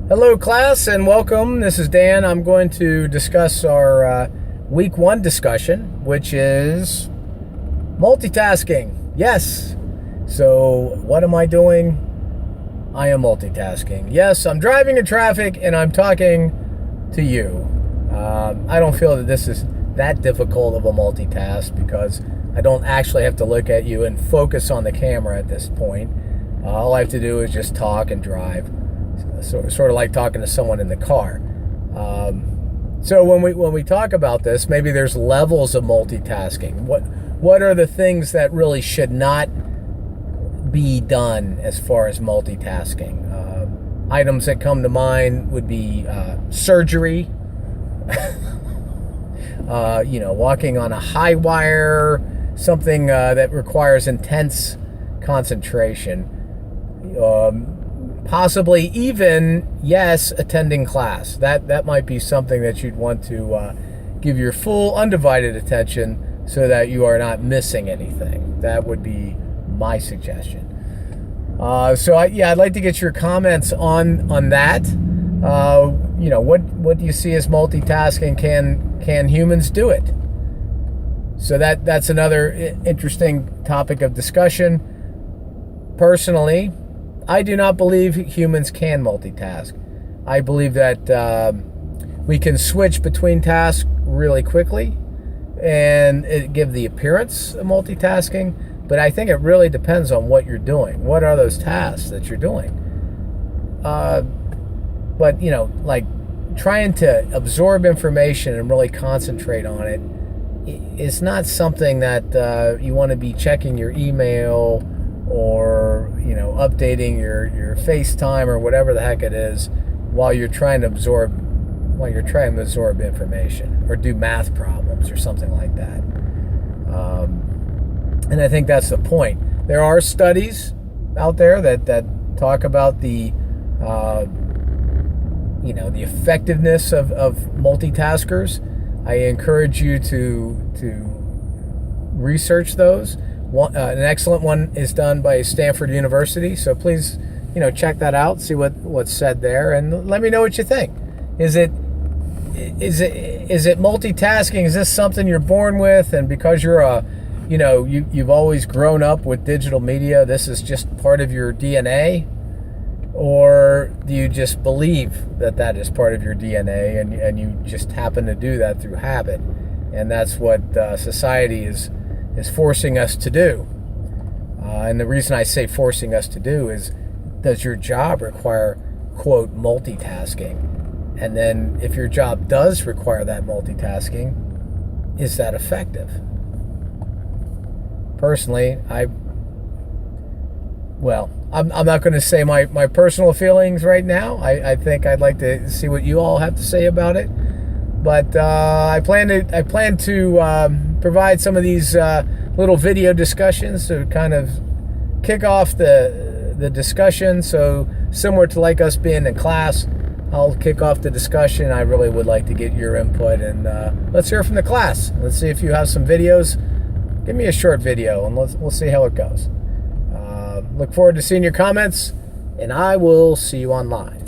Hello class and welcome. This is Dan. I'm going to discuss our week 1 discussion, which is multitasking. Yes. So what am I doing? I am multitasking. Yes, I'm driving in traffic and I'm talking to you. I don't feel that this is that difficult of a multitask because I don't actually have to look at you and focus on the camera at this point. All I have to do is just talk and drive. Sort of like talking to someone in the car. So when we talk about this, maybe there's levels of multitasking. What are the things that really should not be done as far as multitasking? Items that come to mind would be surgery. Walking on a high wire, something that requires intense concentration. Possibly even, yes, attending class. That might be something that you'd want to give your full undivided attention so that you are not missing anything. That would be my suggestion. I'd like to get your comments on that. What do you see as multitasking? Can humans do it? So that's another interesting topic of discussion. Personally, I do not believe humans can multitask. I believe that we can switch between tasks really quickly and it give the appearance of multitasking, but I think it really depends on what you're doing. What are those tasks that you're doing? But like trying to absorb information and really concentrate on it is not something that you want to be checking your email or updating your FaceTime or whatever the heck it is while you're trying to absorb information or do math problems or something like that. And I think that's the point. There are studies out there that talk about the the effectiveness of multitaskers. I encourage you to research those. An excellent one is done by Stanford University, so please, check that out, see what's said there, and let me know what you think. Is it multitasking? Is this something you're born with, and because you're you've always grown up with digital media, this is just part of your DNA? Or do you just believe that is part of your DNA, and you just happen to do that through habit, and that's what society is forcing us to do? And the reason I say forcing us to do is, does your job require, quote, multitasking? And then if your job does require that multitasking, is that effective? Personally, I'm not going to say my personal feelings right now. I think I'd like to see what you all have to say about it. But I plan to provide some of these little video discussions to kind of kick off the discussion. So similar to like us being in class, I'll kick off the discussion. I really would like to get your input, and let's hear from the class. Let's see if you have some videos. Give me a short video, and we'll see how it goes. Look forward to seeing your comments, and I will see you online.